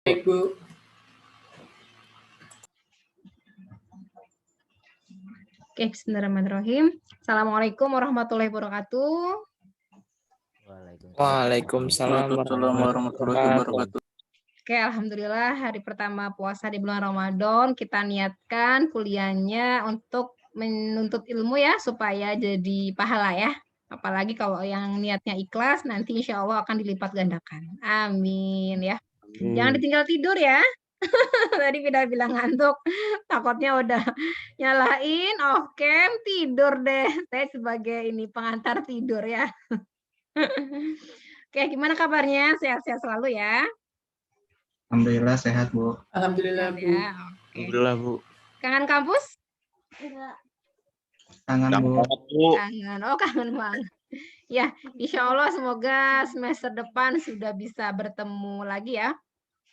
Baik, Bu. Oke, bismillahirrahmanirrahim. Assalamualaikum warahmatullahi wabarakatuh. Waalaikumsalam warahmatullahi wabarakatuh. Oke, alhamdulillah hari pertama puasa di bulan Ramadan kita niatkan kuliahnya untuk menuntut ilmu ya supaya jadi pahala ya. Apalagi kalau yang niatnya ikhlas nanti insya Allah akan dilipat gandakan. Amin ya. Jangan ditinggal tidur ya. Tadi bilang ngantuk, takutnya udah nyalain, oke tidur deh. Saya sebagai ini pengantar tidur ya. Oke, gimana kabarnya? Sehat-sehat selalu ya. Alhamdulillah sehat, Bu. Alhamdulillah, Bu. Ya, oke. Alhamdulillah, Bu. Kangen kampus? Enggak. Kangen, Bu. Kangen. Oh, kangen banget. Ya, insya Allah semoga semester depan sudah bisa bertemu lagi ya.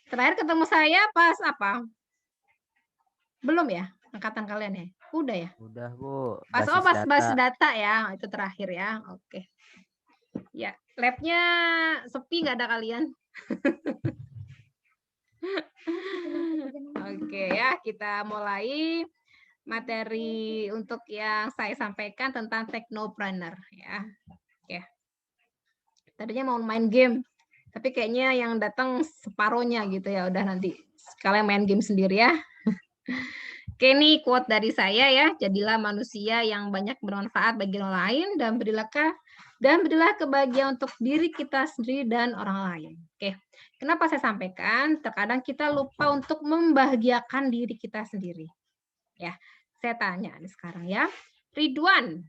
Terakhir ketemu saya pas apa? Belum ya? Angkatan kalian ya? Udah ya? Udah, Bu. Pas basis data ya, itu terakhir ya. Oke. Ya, labnya sepi nggak ada kalian? Oke ya, kita mulai materi untuk yang saya sampaikan tentang technopreneur ya. Oke. Tadinya mau main game, tapi kayaknya yang datang separohnya gitu ya. Udah nanti kalian main game sendiri ya. Oke, ini quote dari saya ya. Jadilah manusia yang banyak bermanfaat bagi orang lain dan berilah kebahagiaan untuk diri kita sendiri dan orang lain. Oke, kenapa saya sampaikan? Terkadang kita lupa untuk membahagiakan diri kita sendiri. Ya, saya tanya nih sekarang ya. Ridwan,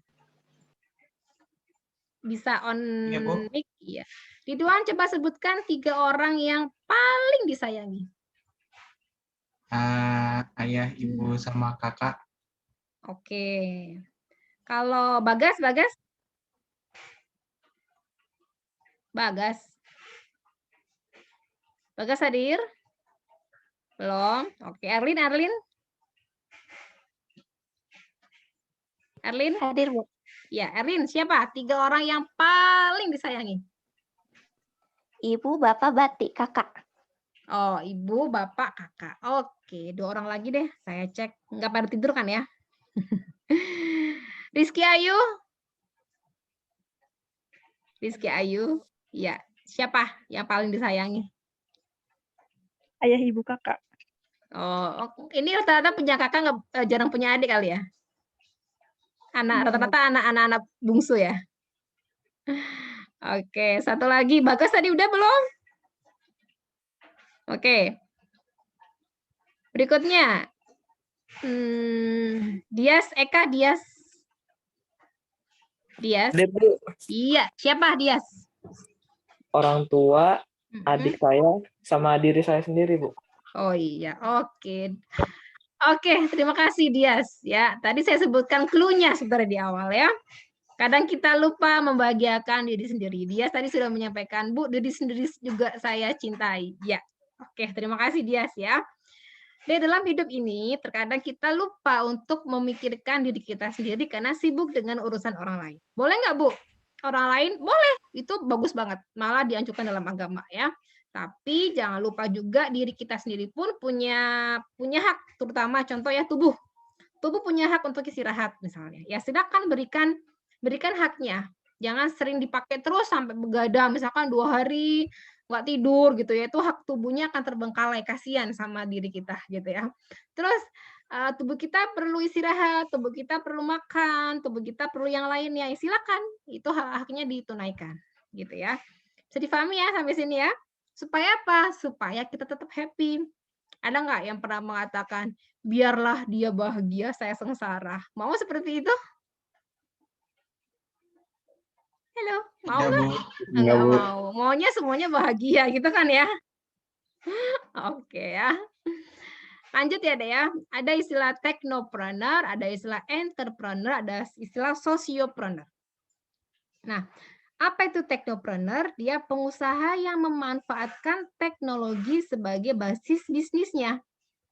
bisa on mic ya. Ridwan, coba sebutkan 3 orang yang paling disayangi. Ayah, ibu, sama kakak. Oke. Kalau Bagas? Bagas hadir? Belum? Oke, Erlin? Erlin? Hadir, Bu. Ya, Erlin, siapa? 3 orang yang paling disayangi. Ibu, bapak, batik, kakak. Oh, ibu, bapak, kakak. Oke, 2 orang lagi deh. Saya cek. Nggak pada tidur kan ya? Rizky Ayu? Ya, siapa yang paling disayangi? Ayah, ibu, kakak. Oh, ini rata-rata punya kakak jarang punya adik kali ya? Rata-rata anak-anak bungsu ya? Oke, satu lagi. Bagas tadi udah belum? Oke. Berikutnya. Dias. Iya, siapa Dias? Orang tua, adik saya, sama diri saya sendiri, Bu. Oh iya, oke. Oke, terima kasih Dias. Ya, tadi saya sebutkan clue-nya sebenarnya di awal ya. Kadang kita lupa membahagiakan diri sendiri. Dias tadi sudah menyampaikan, Bu, diri sendiri juga saya cintai. Ya, oke, terima kasih Dias ya. Di dalam hidup ini, terkadang kita lupa untuk memikirkan diri kita sendiri karena sibuk dengan urusan orang lain. Boleh nggak, Bu? Orang lain? Boleh. Itu bagus banget. Malah dianjurkan dalam agama ya. Tapi jangan lupa juga diri kita sendiri pun punya hak, terutama contoh ya tubuh. Tubuh punya hak untuk istirahat misalnya. Ya silakan berikan haknya. Jangan sering dipakai terus sampai begadang, misalkan 2 hari nggak tidur gitu ya, itu hak tubuhnya akan terbengkalai, kasihan sama diri kita gitu ya. Terus tubuh kita perlu istirahat, tubuh kita perlu makan, tubuh kita perlu yang lainnya. Silakan, itu hak-haknya ditunaikan gitu ya. Bisa dipahami ya sampai sini ya? Supaya apa? Supaya kita tetap happy. Ada nggak yang pernah mengatakan, biarlah dia bahagia, saya sengsara. Mau seperti itu? Halo, mau nggak? Nggak mau. Maunya semuanya bahagia gitu kan ya? Oke ya. Lanjut ya, Dek ya. Ada istilah technopreneur, ada istilah entrepreneur, ada istilah sociopreneur. Nah, apa itu technopreneur? Dia pengusaha yang memanfaatkan teknologi sebagai basis bisnisnya.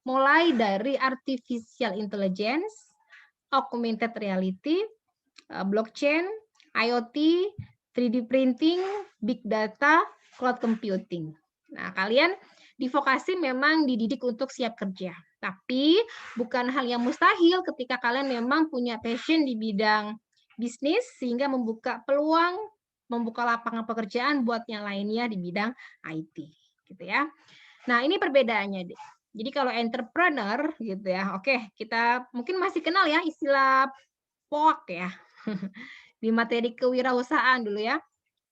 Mulai dari artificial intelligence, augmented reality, blockchain, IoT, 3D printing, big data, cloud computing. Nah, kalian di vokasi memang dididik untuk siap kerja. Tapi bukan hal yang mustahil ketika kalian memang punya passion di bidang bisnis sehingga membuka peluang, membuka lapangan pekerjaan buat yang lainnya di bidang IT, gitu ya. Nah, ini perbedaannya, deh. Jadi kalau entrepreneur gitu ya, oke, kita mungkin masih kenal ya istilah POAK ya. Di materi kewirausahaan dulu ya.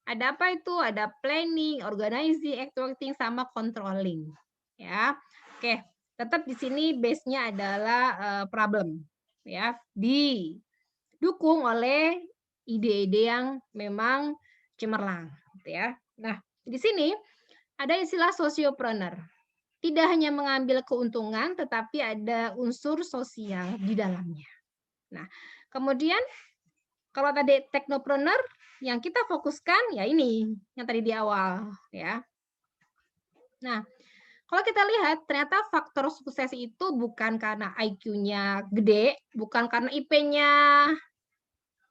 Ada apa itu? Ada planning, organizing, executing, sama controlling. Ya, oke. Tetap di sini base-nya adalah problem. Ya, didukung oleh ide-ide yang memang cemerlang. Gitu ya. Nah, di sini ada istilah sociopreneur. Tidak hanya mengambil keuntungan, tetapi ada unsur sosial di dalamnya. Nah, kemudian kalau tadi technopreneur, yang kita fokuskan ya ini, yang tadi di awal. Ya. Nah, kalau kita lihat, ternyata faktor sukses itu bukan karena IQ-nya gede, bukan karena IP-nya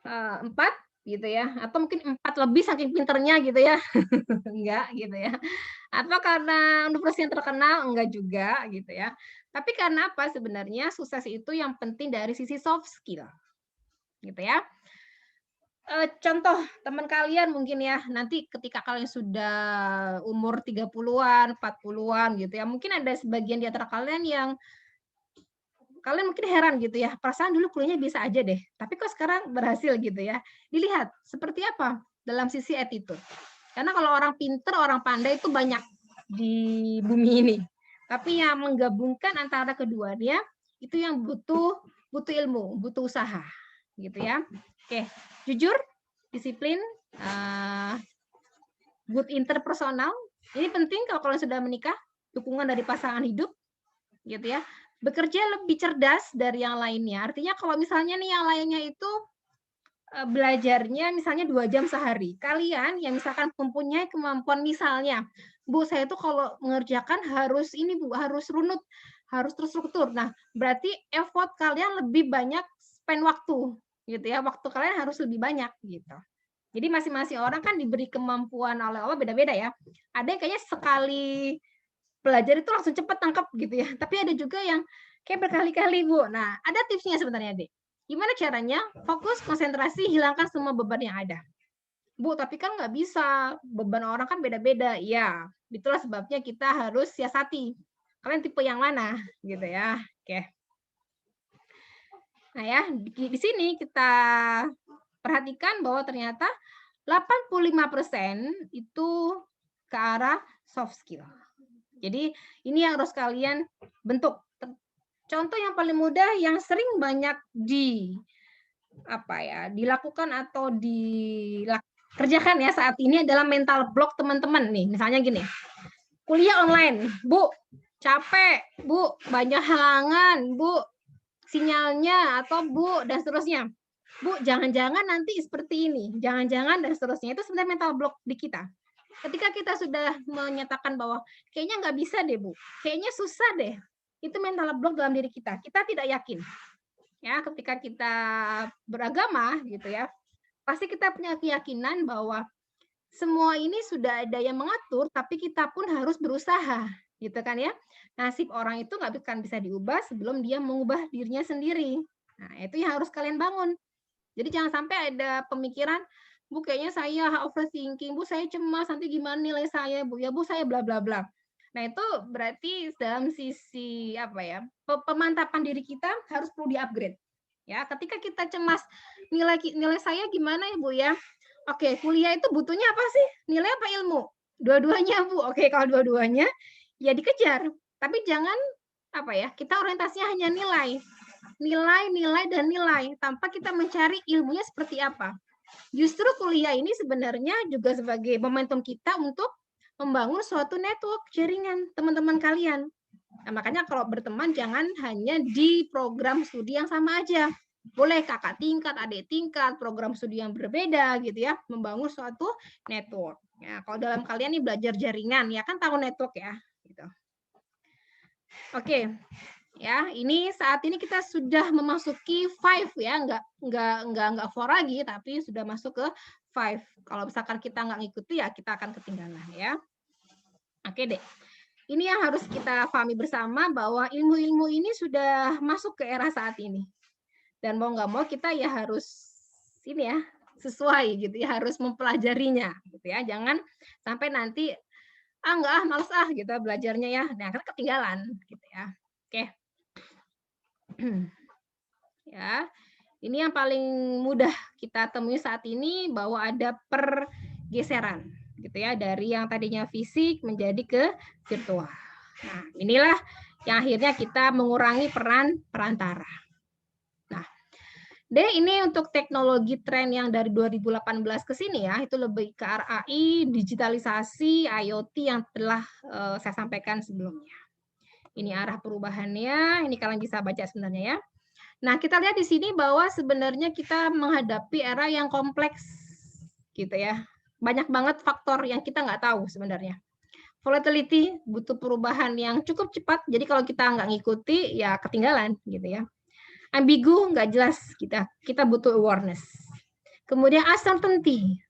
4, gitu ya, atau mungkin 4 lebih saking pinternya gitu ya. Enggak gitu ya. Atau karena universitas yang terkenal, enggak juga gitu ya. Tapi karena apa sebenarnya sukses itu yang penting dari sisi soft skill. Gitu ya. Contoh teman kalian mungkin ya, nanti ketika kalian sudah umur 30-an, 40-an gitu ya, mungkin ada sebagian di antara kalian yang kalian mungkin heran gitu ya, perasaan dulu kuliahnya bisa aja deh, tapi kok sekarang berhasil gitu ya. Dilihat seperti apa dalam sisi attitude. Karena kalau orang pinter, orang pandai itu banyak di bumi ini. Tapi yang menggabungkan antara keduanya itu yang butuh ilmu, butuh usaha, gitu ya. Oke, jujur, disiplin, good interpersonal. Ini penting kalau kalian sudah menikah, dukungan dari pasangan hidup, gitu ya. Bekerja lebih cerdas dari yang lainnya. Artinya kalau misalnya nih yang lainnya itu belajarnya misalnya 2 jam sehari. Kalian yang misalkan mempunyai kemampuan misalnya, Bu, saya tuh kalau mengerjakan harus ini Bu, harus runut, harus terstruktur. Nah, berarti effort kalian lebih banyak spend waktu, gitu ya. Waktu kalian harus lebih banyak gitu. Jadi masing-masing orang kan diberi kemampuan oleh Allah beda-beda ya. Ada yang kayaknya sekali belajar itu langsung cepat tangkap gitu ya. Tapi ada juga yang kayak berkali-kali, Bu. Nah, ada tipsnya sebenarnya, Dek. Gimana caranya? Fokus, konsentrasi, hilangkan semua beban yang ada. Bu, tapi kan nggak bisa. Beban orang kan beda-beda. Iya, itulah sebabnya kita harus siasati. Kalian tipe yang mana? Gitu ya. Oke. Nah ya, di sini kita perhatikan bahwa ternyata 85% itu ke arah soft skill. Jadi ini yang harus kalian bentuk. Contoh yang paling mudah yang sering banyak dilakukan atau dikerjakan ya saat ini adalah mental block teman-teman nih. Misalnya gini. Kuliah online, Bu, capek, Bu, banyak halangan, Bu, sinyalnya atau Bu dan seterusnya. Bu, jangan-jangan nanti seperti ini, jangan-jangan dan seterusnya. Itu sebenarnya mental block di kita. Ketika kita sudah menyatakan bahwa kayaknya nggak bisa deh, Bu, kayaknya susah deh, itu mental block dalam diri kita. Kita tidak yakin. Ya, ketika kita beragama gitu ya, pasti kita punya keyakinan bahwa semua ini sudah ada yang mengatur, tapi kita pun harus berusaha, gitu kan ya. Nasib orang itu nggak akan bisa diubah sebelum dia mengubah dirinya sendiri. Nah, itu yang harus kalian bangun. Jadi jangan sampai ada pemikiran, Bu, kayaknya saya overthinking, Bu, saya cemas, nanti gimana nilai saya, Bu, ya Bu, saya bla bla bla. Nah, itu berarti dalam sisi pemantapan diri kita harus perlu di-upgrade. Ya, ketika kita cemas nilai saya gimana ya, Bu ya? Oke, kuliah itu butuhnya apa sih? Nilai apa ilmu? Dua-duanya, Bu. Oke, kalau dua-duanya ya dikejar. Tapi jangan kita orientasinya hanya nilai. Nilai dan nilai tanpa kita mencari ilmunya seperti apa. Justru kuliah ini sebenarnya juga sebagai momentum kita untuk membangun suatu network jaringan teman-teman kalian. Nah, makanya kalau berteman jangan hanya di program studi yang sama aja. Boleh kakak tingkat, adik tingkat, program studi yang berbeda gitu ya, membangun suatu network. Ya, kalau dalam kalian nih belajar jaringan, ya kan tahu network ya. Gitu. Oke. Ya, ini saat ini kita sudah memasuki 5 ya, enggak 4 lagi, tapi sudah masuk ke 5. Kalau misalkan kita nggak ngikuti ya kita akan ketinggalan ya. Oke deh. ini yang harus kita pahami bersama bahwa ilmu-ilmu ini sudah masuk ke era saat ini. Dan mau nggak mau kita ya harus ini ya sesuai gitu ya, harus mempelajarinya gitu ya. Jangan sampai nanti enggak males gitu belajarnya ya. Nah, kan ketinggalan gitu ya. Oke. Ya. Ini yang paling mudah kita temui saat ini bahwa ada pergeseran gitu ya dari yang tadinya fisik menjadi ke virtual. Nah, inilah yang akhirnya kita mengurangi peran perantara. Nah, ini untuk teknologi tren yang dari 2018 ke sini ya, itu lebih ke arah AI, digitalisasi, IoT yang telah saya sampaikan sebelumnya. Ini arah perubahannya, ini kalian bisa baca sebenarnya ya. Nah, kita lihat di sini bahwa sebenarnya kita menghadapi era yang kompleks gitu ya. Banyak banget faktor yang kita nggak tahu sebenarnya. Volatility butuh perubahan yang cukup cepat, jadi kalau kita nggak ngikuti ya ketinggalan gitu ya. Ambigu nggak jelas, kita butuh awareness. Kemudian uncertainty,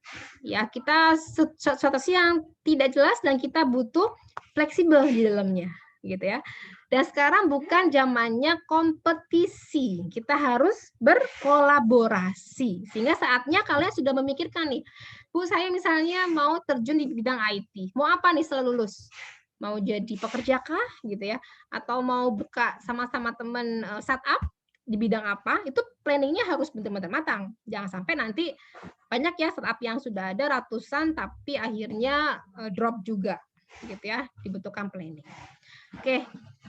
ya kita sesuatu yang tidak jelas dan kita butuh fleksibel di dalamnya gitu ya. Dan sekarang bukan zamannya kompetisi, kita harus berkolaborasi. Sehingga saatnya kalian sudah memikirkan nih, Bu, saya misalnya mau terjun di bidang IT, mau apa nih setelah lulus? Mau jadi pekerja kah gitu ya? Atau mau buka sama-sama teman startup di bidang apa? Itu planningnya harus benar-benar matang. Jangan sampai nanti banyak ya startup yang sudah ada ratusan tapi akhirnya drop juga gitu ya, dibutuhkan planning. Oke.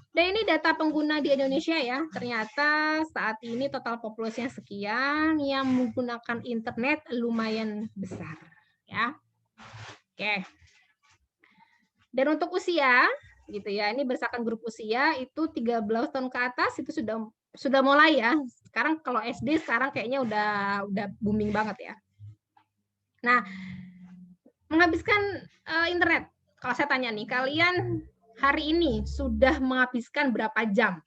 Dan ini data pengguna di Indonesia ya. Ternyata saat ini total populasinya sekian, yang menggunakan internet lumayan besar ya. Oke. Dan untuk usia gitu ya, ini berdasarkan grup usia itu 13 tahun ke atas itu sudah mulai ya. Sekarang kalau SD sekarang kayaknya udah booming banget ya. Nah, menghabiskan internet. Kalau saya tanya nih, kalian hari ini sudah menghabiskan berapa jam?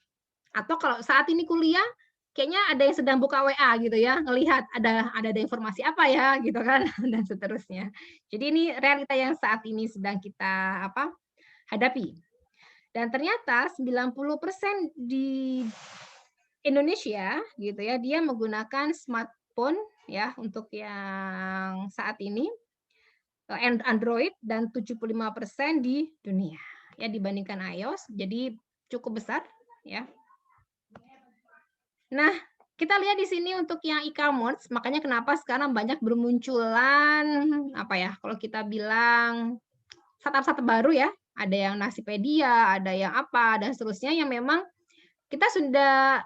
Atau kalau saat ini kuliah, kayaknya ada yang sedang buka WA gitu ya, ngelihat ada informasi apa ya gitu kan, dan seterusnya. Jadi ini realita yang saat ini sedang kita hadapi. Dan ternyata 90% di Indonesia gitu ya, dia menggunakan smartphone ya untuk yang saat ini Android, dan 75% di dunia ya dibandingkan iOS, jadi cukup besar ya. Nah, kita lihat di sini untuk yang e-commerce, makanya kenapa sekarang banyak bermunculan kalau kita bilang startup baru ya, ada yang Nasipedia, ada yang apa dan seterusnya, yang memang kita sudah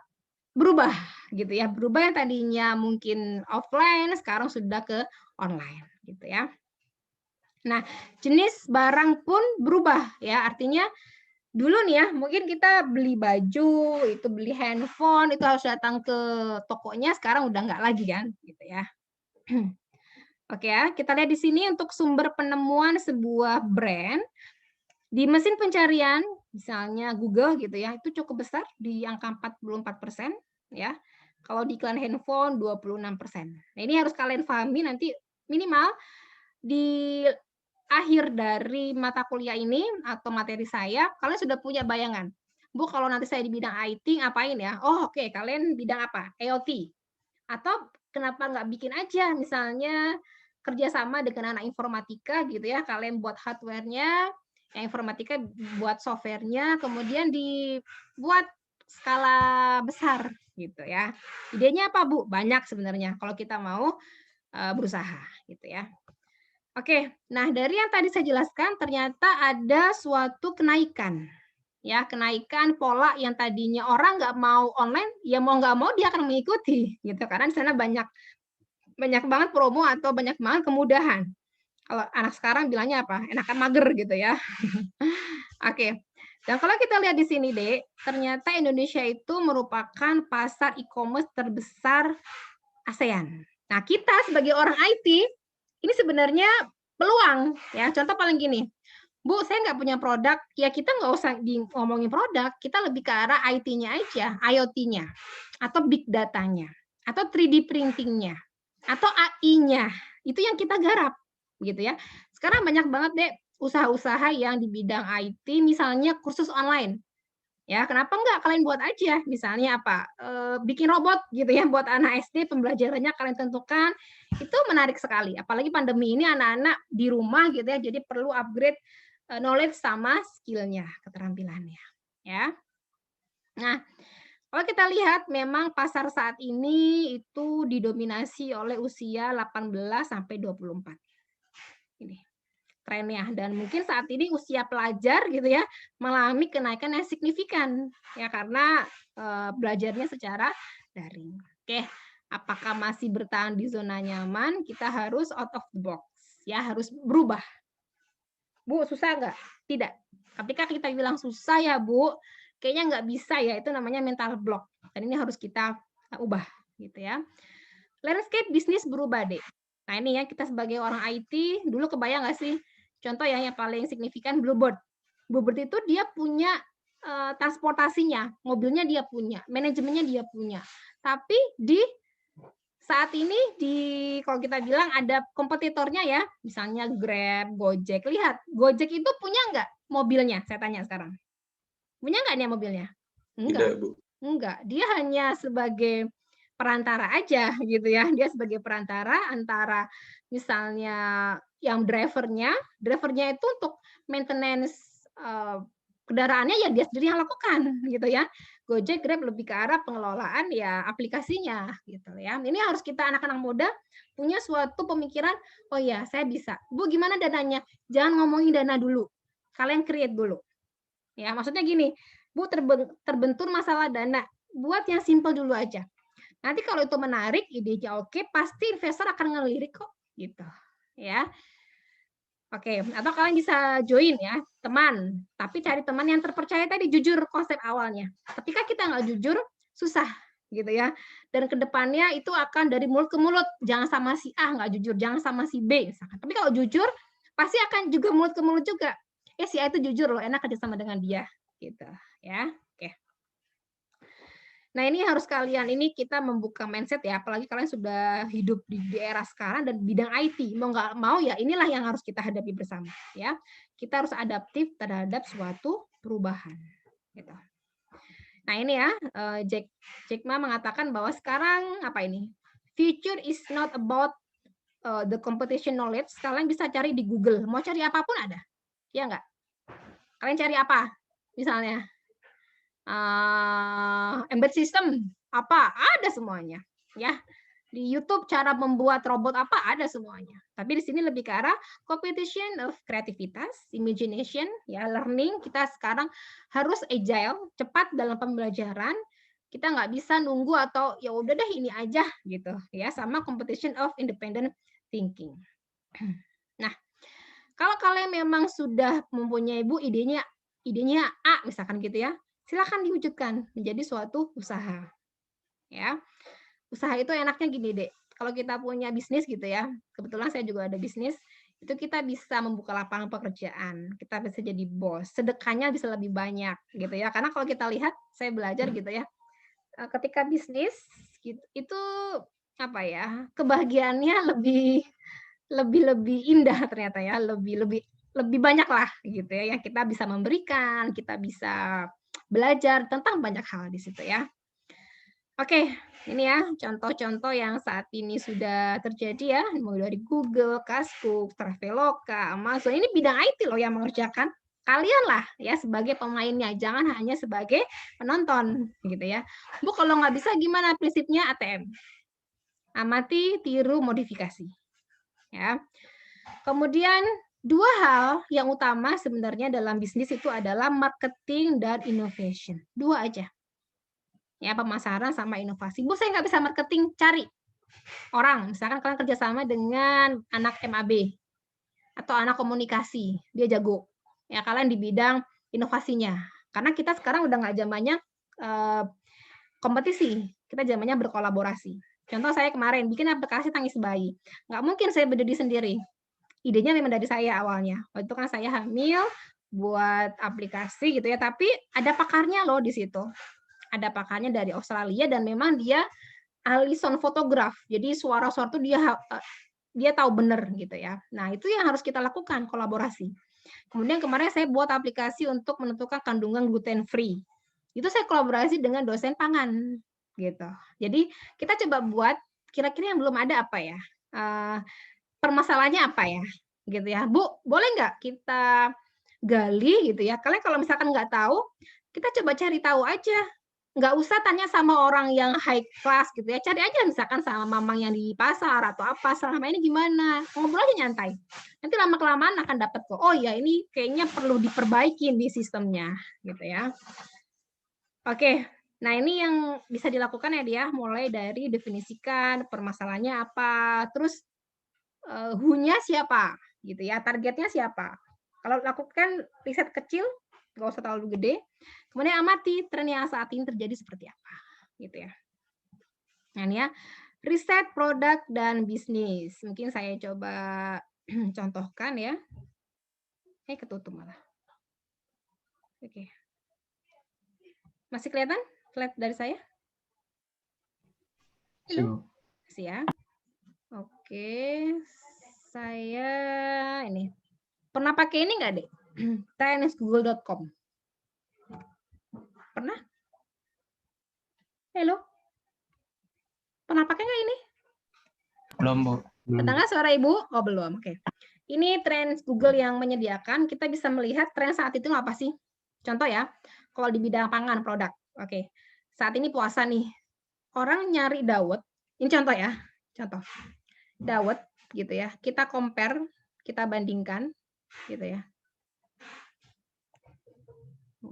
berubah gitu ya, berubah yang tadinya mungkin offline sekarang sudah ke online gitu ya. Nah, jenis barang pun berubah ya, artinya dulu nih ya, mungkin kita beli baju, itu beli handphone, itu harus datang ke tokonya, sekarang udah nggak lagi kan, gitu ya. Oke ya, kita lihat di sini untuk sumber penemuan sebuah brand di mesin pencarian, misalnya Google gitu ya, itu cukup besar di angka 44% ya. Kalau di iklan handphone 26%. Nah, ini harus kalian pahami nanti minimal di akhir dari mata kuliah ini atau materi saya, kalian sudah punya bayangan. Bu, kalau nanti saya di bidang IT ngapain ya? Oh, oke, kalian bidang apa? IoT. Atau kenapa nggak bikin aja misalnya kerjasama dengan anak informatika gitu ya, kalian buat hardware-nya, yang informatika buat software-nya, kemudian dibuat skala besar gitu ya. Idenya apa, Bu? Banyak sebenarnya kalau kita mau berusaha gitu ya. Oke, nah dari yang tadi saya jelaskan ternyata ada suatu kenaikan, ya kenaikan pola yang tadinya orang nggak mau online, ya mau nggak mau dia akan mengikuti, gitu karena di sana banyak banget promo atau banyak banget kemudahan. Kalau anak sekarang bilangnya apa? Enakan mager gitu ya. Oke, dan kalau kita lihat di sini Dek, ternyata Indonesia itu merupakan pasar e-commerce terbesar ASEAN. Nah kita sebagai orang IT ini sebenarnya peluang ya. Contoh paling gini, Bu, saya nggak punya produk, ya kita nggak usah ngomongin produk, kita lebih ke arah IT-nya aja, IoT-nya, atau big data-nya, atau 3D printing-nya, atau AI-nya, itu yang kita garap, gitu ya. Sekarang banyak banget deh usaha-usaha yang di bidang IT, misalnya kursus online. Ya, kenapa enggak kalian buat aja? Misalnya apa? Bikin robot gitu ya buat anak SD, pembelajarannya kalian tentukan. Itu menarik sekali. Apalagi pandemi ini anak-anak di rumah gitu ya, jadi perlu upgrade knowledge sama skill-nya, keterampilannya, ya. Nah, kalau kita lihat memang pasar saat ini itu didominasi oleh usia 18 sampai 24. Ini trennya, dan mungkin saat ini usia pelajar gitu ya mengalami kenaikan yang signifikan ya karena belajarnya secara daring. Oke, apakah masih bertahan di zona nyaman? Kita harus out of the box ya, harus berubah. Bu, susah nggak? Tidak. Ketika kita bilang susah ya Bu, kayaknya nggak bisa ya, itu namanya mental block. Dan ini harus kita ubah gitu ya. Landscape bisnis berubah deh. Nah ini ya, kita sebagai orang IT, dulu kebayang nggak sih? Contoh ya yang paling signifikan Bluebird. Bluebird itu dia punya transportasinya, mobilnya dia punya, manajemennya dia punya. Tapi di saat ini kalau kita bilang ada kompetitornya ya, misalnya Grab, Gojek. Lihat, Gojek itu punya nggak mobilnya? Saya tanya sekarang. Punya nggak nih mobilnya? Enggak. Tidak, Bu. Enggak. Dia hanya sebagai perantara aja gitu ya. Dia sebagai perantara antara misalnya yang drivernya itu untuk maintenance kendaraannya ya dia sendiri yang lakukan gitu ya. Gojek, Grab lebih ke arah pengelolaan ya aplikasinya gitu ya. Ini harus kita anak-anak muda punya suatu pemikiran, oh ya saya bisa. Bu gimana dananya? Jangan ngomongin dana dulu. Kalian create dulu. Ya, maksudnya gini, Bu terbentur masalah dana. Buat yang simple dulu aja. Nanti kalau itu menarik, idenya oke, pasti investor akan ngelirik kok gitu. Ya. Oke, atau kalian bisa join ya, teman. Tapi cari teman yang terpercaya tadi, jujur konsep awalnya. Ketika kita nggak jujur, susah gitu ya. Dan kedepannya itu akan dari mulut ke mulut. Jangan sama si A nggak jujur, jangan sama si B misalkan. Tapi kalau jujur, pasti akan juga mulut ke mulut juga. Si A itu jujur loh, enak kerja sama dengan dia gitu ya. Oke. Nah, ini harus kalian, ini kita membuka mindset ya, apalagi kalian sudah hidup di era sekarang dan bidang IT. Mau nggak mau ya inilah yang harus kita hadapi bersama ya. Kita harus adaptif terhadap suatu perubahan gitu. Nah, ini ya, Jack Ma mengatakan bahwa sekarang apa ini? Future is not about the competition knowledge. Kalian bisa cari di Google, mau cari apapun ada. Ya enggak? Kalian cari apa? Misalnya embed system apa? Ada semuanya, ya. Di YouTube cara membuat robot apa? Ada semuanya. Tapi di sini lebih ke arah competition of kreativitas, imagination, ya, learning. Kita sekarang harus agile, cepat dalam pembelajaran. Kita nggak bisa nunggu atau ya udah deh ini aja gitu, ya. Sama competition of independent thinking. Nah, kalau kalian memang sudah mempunyai Bu idenya A misalkan gitu ya, silakan diwujudkan menjadi suatu usaha. Ya. Usaha itu enaknya gini, Dek. Kalau kita punya bisnis gitu ya, kebetulan saya juga ada bisnis, itu kita bisa membuka lapangan pekerjaan, kita bisa jadi bos, sedekahnya bisa lebih banyak gitu ya. Karena kalau kita lihat, saya belajar gitu ya, ketika bisnis itu apa ya, kebahagiaannya lebih indah ternyata ya, lebih banyak lah gitu ya yang kita bisa memberikan, kita bisa belajar tentang banyak hal di situ ya. Oke, ini ya contoh-contoh yang saat ini sudah terjadi ya, mulai dari Google, Kaskus, Traveloka, Amazon. Ini bidang IT loh yang mengerjakan. Kalian lah ya sebagai pemainnya, jangan hanya sebagai penonton gitu ya. Bu kalau nggak bisa gimana prinsipnya ATM? Amati, tiru, modifikasi. Ya. Kemudian dua hal yang utama sebenarnya dalam bisnis itu adalah marketing dan innovation. Dua aja. Ya, pemasaran sama inovasi. Bu, saya nggak bisa marketing, cari orang. Misalkan kalian kerjasama dengan anak MAB atau anak komunikasi, dia jago. Ya, kalian di bidang inovasinya. Karena kita sekarang udah nggak zamannya kompetisi, kita zamannya berkolaborasi. Contoh saya kemarin bikin aplikasi tangis bayi. Nggak mungkin saya berdiri sendiri. Idenya memang dari saya awalnya. Waktu itu kan saya hamil buat aplikasi gitu ya, tapi ada pakarnya loh di situ. Ada pakarnya dari Australia dan memang dia ahli sound fotograf. Jadi suara-suara itu dia tahu benar gitu ya. Nah, itu yang harus kita lakukan, kolaborasi. Kemudian kemarin saya buat aplikasi untuk menentukan kandungan gluten free. Itu saya kolaborasi dengan dosen pangan gitu. Jadi kita coba buat kira-kira yang belum ada apa ya? Permasalahannya apa ya? Gitu ya. Bu, boleh nggak kita gali gitu ya? Kalian kalau misalkan nggak tahu, kita coba cari tahu aja. Nggak usah tanya sama orang yang high class gitu ya. Cari aja misalkan sama mamang yang di pasar atau apa, selama ini gimana. Ngobrol aja nyantai. Nanti lama-kelamaan akan dapat kok. Oh ya, ini kayaknya perlu diperbaiki di sistemnya gitu ya. Oke, nah ini yang bisa dilakukan ya dia, mulai dari definisikan permasalahannya apa, terus who-nya siapa, gitu ya, targetnya siapa. Kalau lakukan riset kecil, nggak usah terlalu gede, kemudian amati tren yang saat ini terjadi seperti apa, gitu ya. Nah ini ya, riset produk dan bisnis. Mungkin saya coba contohkan ya. Ketutup malah. Oke. Masih kelihatan slide dari saya? Halo? Masih ya? Oke. Saya ini. Pernah pakai ini nggak, Dek? Trendsgoogle.com. Pernah? Halo? Pernah pakai nggak ini? Belum, Bu. Terdengar suara Ibu? Oh, belum. Oke. Ini Trends Google yang menyediakan. Kita bisa melihat tren saat itu apa sih? Contoh ya. Kalau di bidang pangan produk, oke. Saat ini puasa nih, orang nyari dawet. Ini contoh ya, contoh dawet gitu ya. Kita compare, kita bandingkan, gitu ya.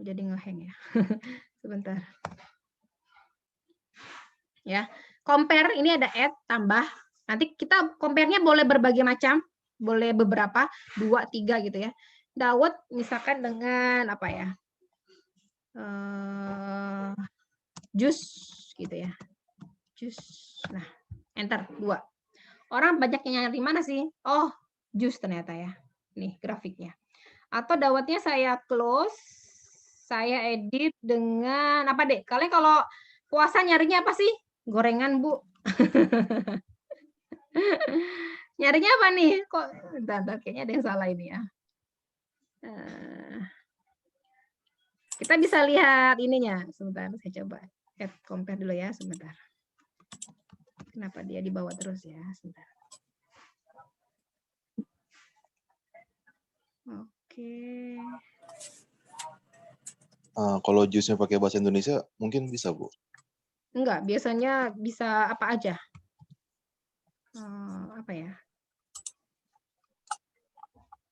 Jadi ngehang ya, sebentar. Ya, compare ini ada add tambah. Nanti kita compare-nya boleh berbagai macam, boleh beberapa, 2, 3 gitu ya. Dawet misalkan dengan apa ya? Jus gitu ya, jus. Nah, enter 2. Orang banyak yang nyari mana sih? Oh, jus ternyata ya. Nih grafiknya. Atau dawetnya saya close, saya edit dengan apa, Dek? Kalian kalau puasa nyarinya apa sih? Gorengan, Bu. Nyarinya apa nih? Kok bentar, kayaknya ada yang salah ini ya. Kita bisa lihat ininya. Sebentar, saya coba add compare dulu ya, sebentar. Kenapa dia dibawa terus ya, sebentar. Oke. Kalau jusnya pakai bahasa Indonesia, mungkin bisa, Bu? Enggak, biasanya bisa apa aja. Apa ya?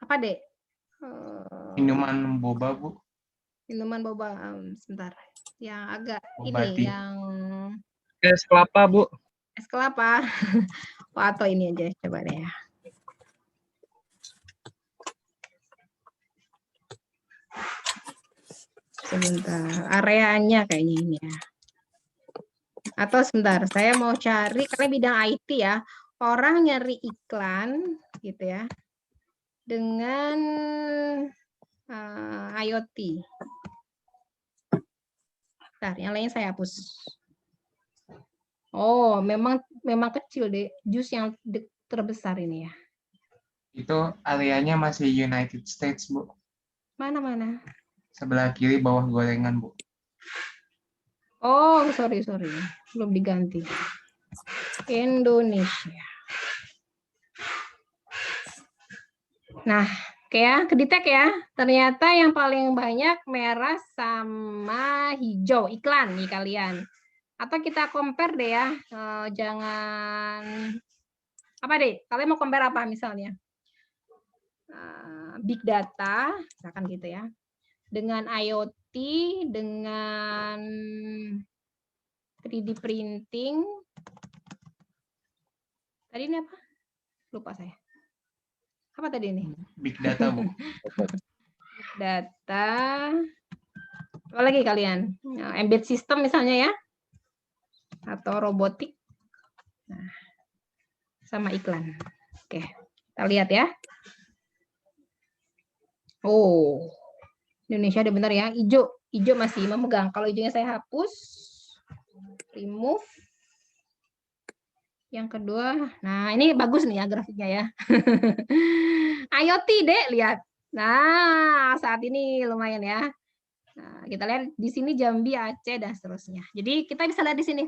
Apa, Dek? Minuman boba, Bu. Minuman boba, sebentar. Yang agak Boba ini, tea. yang Es kelapa, Bu. es kelapa. Oh, atau ini aja, coba deh ya. Sebentar, areanya kayaknya ini ya. Atau sebentar, saya mau cari, karena bidang IT ya, orang nyari iklan gitu ya, dengan IoT. Bentar, yang lain saya hapus. Oh, memang kecil deh, jus yang terbesar ini ya. Itu areanya masih United States, Bu. Mana? Sebelah kiri bawah gorengan, Bu. Oh, sorry. Belum diganti. Indonesia. Nah, oke ya, kedetek ya. Ternyata yang paling banyak merah sama hijau, iklan nih kalian. Atau kita compare deh ya. Jangan apa deh? Kalian mau compare apa misalnya? Big data, misalkan gitu ya. Dengan IoT, dengan 3D printing. Tadi ini apa? Lupa saya. Apa tadi ini? Big data, Bu. Big data. Apa lagi kalian? Embedded system misalnya ya. Atau robotik. Nah, sama iklan. Oke, kita lihat ya. Oh, Indonesia ada benar ya. Hijau masih memegang. Kalau hijaunya saya hapus. Remove. Yang kedua, nah ini bagus nih ya grafiknya ya. IoT, Dek, lihat. Nah, saat ini lumayan ya. Nah, kita lihat di sini Jambi, Aceh, dan seterusnya. Jadi kita bisa lihat di sini.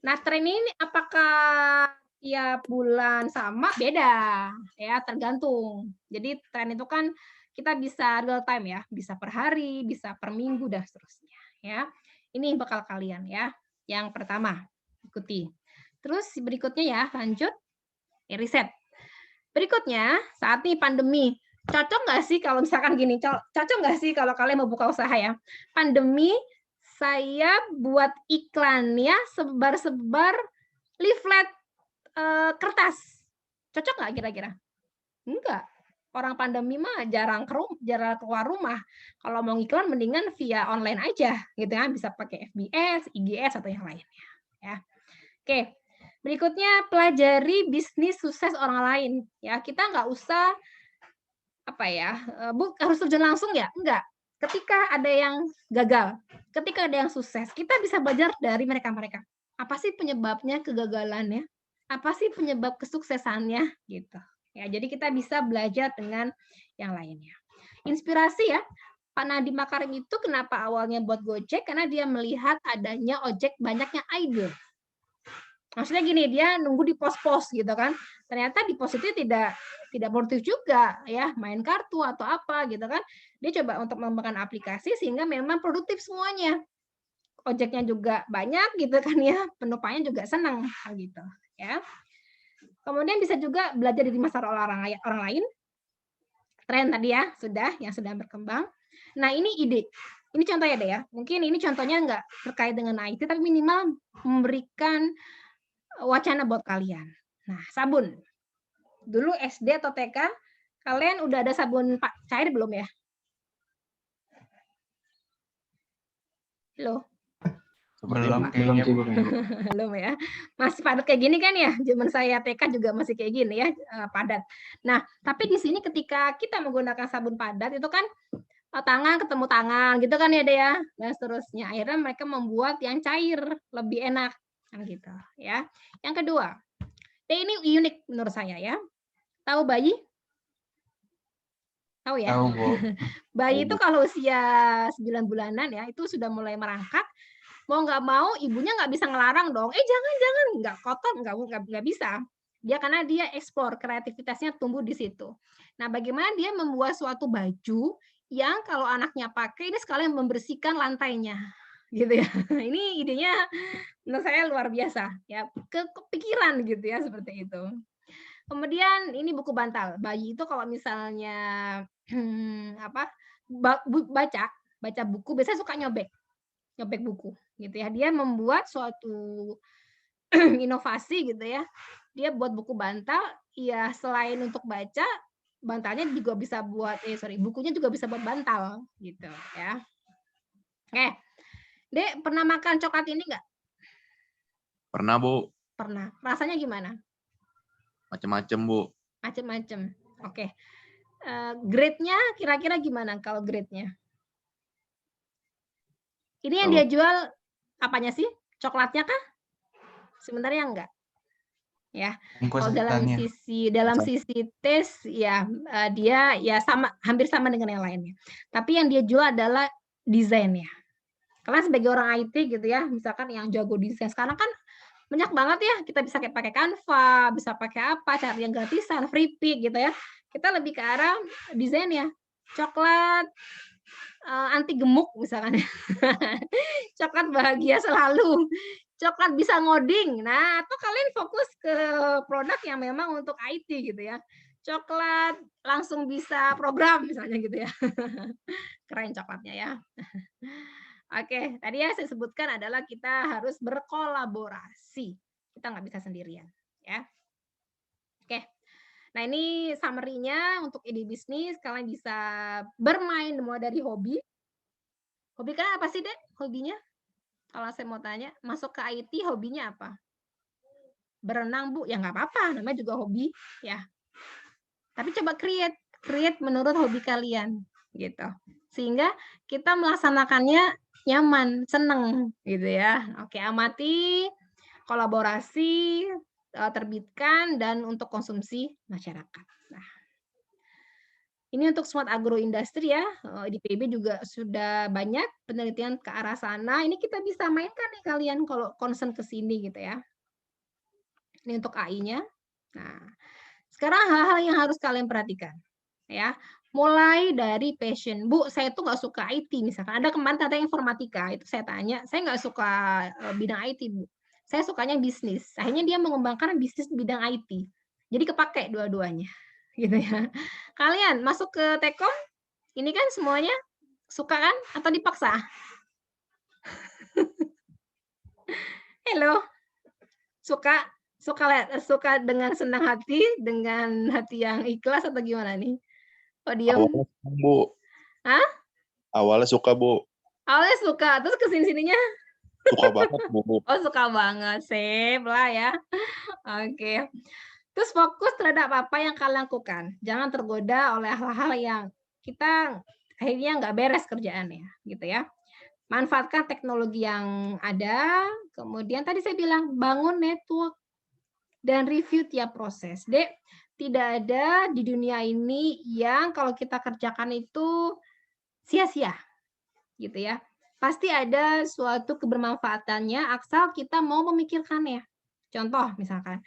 Nah, tren ini apakah tiap bulan sama? Beda, ya tergantung. Jadi tren itu kan kita bisa real time ya, bisa per hari, bisa per minggu, dan seterusnya. Ya, ini bakal kalian ya. Yang pertama, ikuti. Terus berikutnya ya, lanjut. Riset. Berikutnya, saat ini pandemi. Cocok nggak sih kalau misalkan gini, cocok nggak sih kalau kalian mau buka usaha ya? Pandemi, saya buat iklannya sebar-sebar leaflet kertas. Cocok nggak kira-kira? Enggak. Orang pandemi mah jarang keluar rumah. Kalau mau iklan mendingan via online aja, gitu kan? Bisa pakai FBS, IGS atau yang lainnya. Ya. Oke. Berikutnya pelajari bisnis sukses orang lain. Ya, kita nggak usah harus terjun langsung ya? Enggak. Ketika ada yang gagal, ketika ada yang sukses, kita bisa belajar dari mereka-mereka. Apa sih penyebabnya kegagalannya? Apa sih penyebab kesuksesannya? Gitu. Ya, jadi kita bisa belajar dengan yang lainnya. Inspirasi ya. Pak Nadiem Makarim itu kenapa awalnya buat Gojek? Karena dia melihat adanya ojek banyaknya ide. Maksudnya gini, dia nunggu di pos-pos gitu kan. Ternyata di pos itu tidak produktif juga ya, main kartu atau apa gitu kan. Dia coba untuk mengembangkan aplikasi sehingga memang produktif semuanya. Ojeknya juga banyak gitu kan ya, penumpangnya juga senang gitu ya. Kemudian bisa juga belajar dari masalah orang lain. Tren tadi ya, yang sedang berkembang. Nah, ini ide. Ini contohnya deh ya. Mungkin ini contohnya nggak terkait dengan IT, tapi minimal memberikan wacana buat kalian. Nah, sabun. Dulu SD atau TK, kalian udah ada sabun cair belum ya? Halo? Belum kayaknya, Bu. Belum ya. Masih padat kayak gini kan ya? Zaman saya TK juga masih kayak gini ya, padat. Nah, tapi di sini ketika kita menggunakan sabun padat itu kan tangan ketemu tangan gitu kan ya deh ya, dan seterusnya. Akhirnya mereka membuat yang cair lebih enak kan gitu ya. Yang kedua, ini unik menurut saya ya. Tahu bayi? Tahu ya? Tahu, Bu. Bayi itu kalau usia 9 bulanan ya, itu sudah mulai merangkak. Mau nggak mau, ibunya nggak bisa ngelarang dong. Jangan, nggak kotor, nggak bisa. Karena dia eksplor, kreativitasnya tumbuh di situ. Nah, bagaimana dia membuat suatu baju yang kalau anaknya pakai, ini sekalian membersihkan lantainya. Gitu ya. Ini idenya menurut saya luar biasa. Ya, kepikiran gitu ya, seperti itu. Kemudian ini buku bantal. Bayi itu kalau misalnya baca buku biasanya suka nyobek buku gitu ya. Dia membuat suatu inovasi gitu ya. Dia buat buku bantal, ya selain untuk baca, bantalnya juga bisa buat bukunya juga bisa buat bantal gitu ya. Oke. Dek, pernah makan coklat ini enggak? Pernah, Bu. Pernah. Rasanya gimana? Macem-macem, Bu. Macem-macem. Oke. Grade-nya kira-kira gimana kalau grade-nya? Ini yang dia jual apanya sih? Coklatnya kah? Sebenarnya enggak. Ya. Kalau dalam sisi tes ya dia ya hampir sama dengan yang lainnya. Tapi yang dia jual adalah desainnya. Karena sebagai orang IT gitu ya, misalkan yang jago desain sekarang kan banyak banget ya, kita bisa pakai Canva, bisa pakai apa, cari yang gratisan, free pick gitu ya. Kita lebih ke arah desain ya. Coklat anti gemuk misalkan. Coklat bahagia selalu. Coklat bisa ngoding. Nah, atau kalian fokus ke produk yang memang untuk IT gitu ya. Coklat langsung bisa program misalnya gitu ya. Keren coklatnya ya. Oke, tadi ya saya sebutkan adalah kita harus berkolaborasi. Kita nggak bisa sendirian ya. Oke. Nah, ini summary-nya untuk ide bisnis. Kalian bisa bermain mulai dari hobi. Hobi kan apa sih, Dek? Hobinya? Kalau saya mau tanya, masuk ke IT hobinya apa? Berenang, Bu? Ya nggak apa-apa, namanya juga hobi ya. Tapi coba create menurut hobi kalian gitu. Sehingga kita melaksanakannya nyaman, seneng gitu ya. Oke, amati, kolaborasi, terbitkan dan untuk konsumsi masyarakat. Nah, Ini untuk smart agro industry ya. Di PIB juga sudah banyak penelitian ke arah sana. Ini kita bisa mainkan nih kalian kalau concern ke sini gitu ya. Ini untuk AI-nya. Nah, sekarang hal-hal yang harus kalian perhatikan ya. Mulai dari passion. Bu, saya tuh nggak suka IT misalkan. Ada kemarin tentang informatika, itu saya tanya, saya nggak suka bidang IT, Bu. Saya sukanya bisnis. Akhirnya dia mengembangkan bisnis di bidang IT. Jadi kepake dua-duanya. Gitu ya. Kalian masuk ke Tekom, ini kan semuanya suka kan atau dipaksa? Halo. Suka dengan senang hati, dengan hati yang ikhlas atau gimana nih? Oh, diam. Awalnya suka, Bu. Hah? Awalnya suka, Bu. Awalnya suka, terus kesini-sininya? Suka banget, Bu. Oh, suka banget. Sip lah ya. Oke. Terus fokus terhadap apa yang kalian lakukan. Jangan tergoda oleh hal-hal yang kita akhirnya nggak beres kerjaannya, gitu ya. Manfaatkan teknologi yang ada. Kemudian tadi saya bilang, bangun network dan review tiap proses. Dek, tidak ada di dunia ini yang kalau kita kerjakan itu sia-sia, gitu ya. Pasti ada suatu kebermanfaatannya, asal kita mau memikirkannya. Contoh misalkan,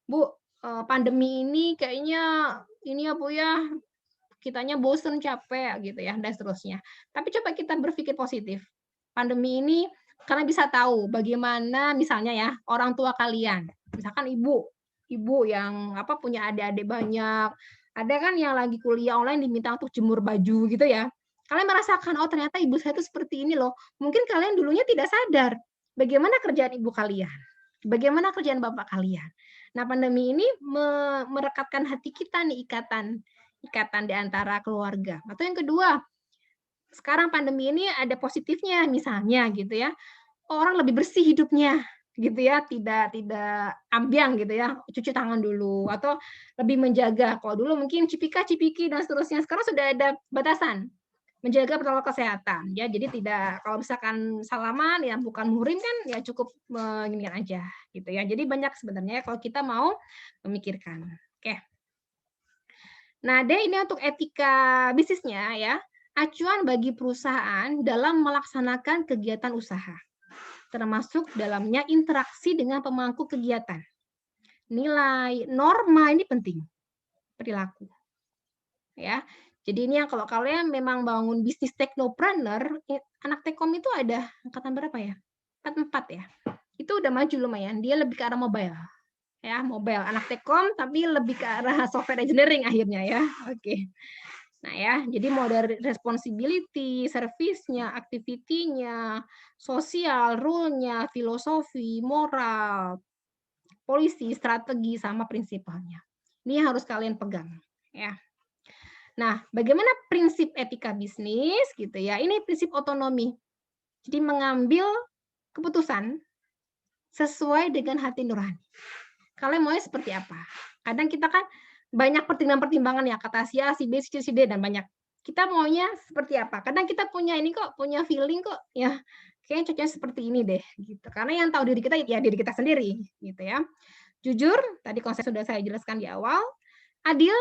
Bu, pandemi ini kayaknya ini ya Bu ya, kitanya bosen, capek gitu ya, dan seterusnya. Tapi coba kita berpikir positif. Pandemi ini karena bisa tahu bagaimana misalnya ya orang tua kalian, misalkan ibu yang punya adik-adik banyak, ada kan yang lagi kuliah online diminta untuk jemur baju gitu ya. Kalian merasakan, oh ternyata ibu saya itu seperti ini loh. Mungkin kalian dulunya tidak sadar bagaimana kerjaan ibu kalian, bagaimana kerjaan bapak kalian. Nah, pandemi ini merekatkan hati kita nih, ikatan di antara keluarga. Atau yang kedua, sekarang pandemi ini ada positifnya misalnya gitu ya. Orang lebih bersih hidupnya gitu ya, tidak ambyang gitu ya, cuci tangan dulu atau lebih menjaga. Kalau dulu mungkin cipika-cipiki dan seterusnya, sekarang sudah ada batasan menjaga protokol kesehatan ya. Jadi tidak, kalau misalkan salaman ya bukan muhrim kan ya cukup beginian aja gitu ya. Jadi banyak sebenarnya kalau kita mau memikirkan. Oke. Nah, ini untuk etika bisnisnya ya. Acuan bagi perusahaan dalam melaksanakan kegiatan usaha, termasuk dalamnya interaksi dengan pemangku kegiatan. Nilai, norma ini penting, perilaku. Ya, jadi ini yang kalau kalian memang bangun bisnis teknopreneur, anak Tekom itu ada angkatan berapa ya? 44 ya. Itu udah maju lumayan, dia lebih ke arah mobile. Ya, mobile anak Tekom tapi lebih ke arah software engineering akhirnya ya. Oke. Nah ya, jadi mau dari responsibility, service-nya, activity-nya, sosial, rule-nya, filosofi, moral, polisi, strategi, sama prinsipalnya. Ini yang harus kalian pegang. Ya. Nah, bagaimana prinsip etika bisnis gitu ya? Ini prinsip otonomi. Jadi mengambil keputusan sesuai dengan hati nurani. Kalian maunya seperti apa? Kadang kita kan banyak pertimbangan-pertimbangan ya, kata si A, si B, si C, si D, dan banyak. Kita maunya seperti apa? Kadang kita punya ini kok, punya feeling kok, ya kayaknya cocoknya seperti ini deh, gitu. Karena yang tahu diri kita ya diri kita sendiri, gitu ya. Jujur, tadi konsep sudah saya jelaskan di awal, adil,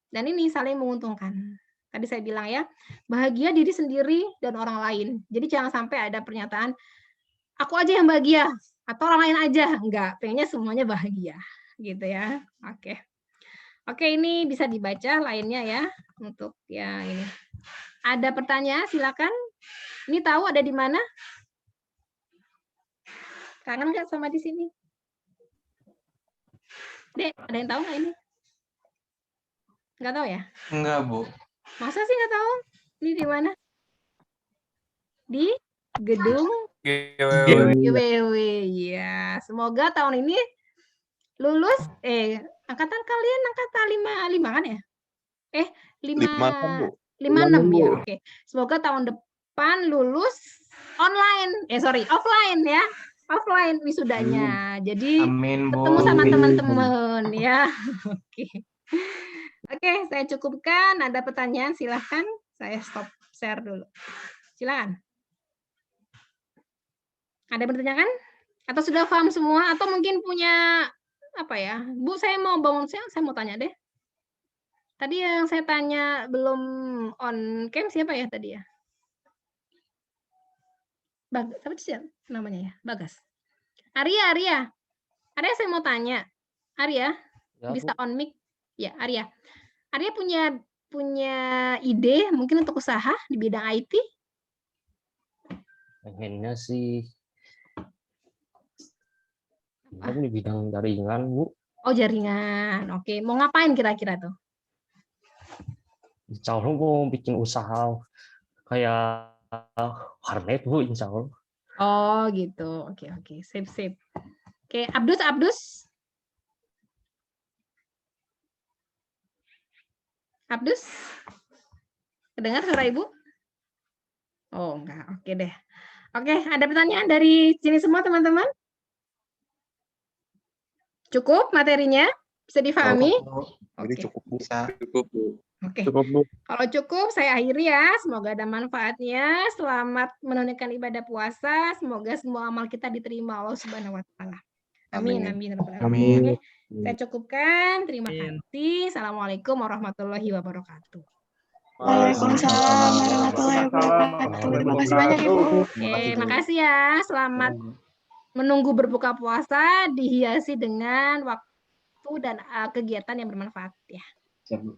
dan ini saling menguntungkan. Tadi saya bilang ya, bahagia diri sendiri dan orang lain. Jadi jangan sampai ada pernyataan, aku aja yang bahagia, atau orang lain aja. Enggak, pengennya semuanya bahagia, gitu ya. Oke. Oke, ini bisa dibaca lainnya ya untuk yang ini. Ada pertanyaan? Silakan. Ini tahu ada di mana? Kangen nggak sama di sini? Dek, ada yang tahu nggak ini? Nggak tahu ya? Enggak, Bu. Masa sih nggak tahu? Ini di mana? Di gedung GWW. Ya, semoga tahun ini lulus. Angkatan kalian angkatan 55 kan ya? 56, Bu. 56 ya. Oke. Semoga tahun depan lulus offline ya. Offline wisudanya. Jadi Amin, Bu. ketemu sama teman-teman ya. Oke. Oke, saya cukupkan. Ada pertanyaan silahkan. Saya stop share dulu. Silakan. Ada pertanyaan? Atau sudah paham semua? Atau mungkin punya apa ya? Bu, saya mau bangun siang, saya mau tanya deh. Tadi yang saya tanya belum on cam siapa ya tadi ya? Apa sih namanya ya? Bagas. Arya, saya mau tanya. Arya, Ya, bisa Bu. on mic? Ya, Arya. Arya punya ide mungkin untuk usaha di bidang IT? Pengennya sih di bidang jaringan, Bu. Oh, jaringan. Oke, mau ngapain kira-kira tuh? Insya Allah mau bikin usaha kayak warnet, Bu, insya Allah. Oh, gitu. Oke. Sip. Oke, Abdus. Abdus? Kedengar suara Ibu? Oh, enggak. Oke deh. Oke, ada pertanyaan dari sini semua, teman-teman? Cukup materinya? Bisa difahami? Jadi Oke. cukup, Bu. Bisa. Cukup, Bu. Oke. Cukup, Bu. Kalau cukup, saya akhiri ya. Semoga ada manfaatnya. Selamat menunaikan ibadah puasa. Semoga semua amal kita diterima Allah Subhanahu wa Ta'ala. Amin. Amin. Amin. Oke, saya cukupkan. Terima kasih. Assalamualaikum warahmatullahi wabarakatuh. Waalaikumsalam warahmatullahi wabarakatuh. Terima kasih banyak Ibu. Oke, makasih ya. Selamat menunggu berbuka puasa dihiasi dengan waktu dan kegiatan yang bermanfaat ya. Siap, Bu.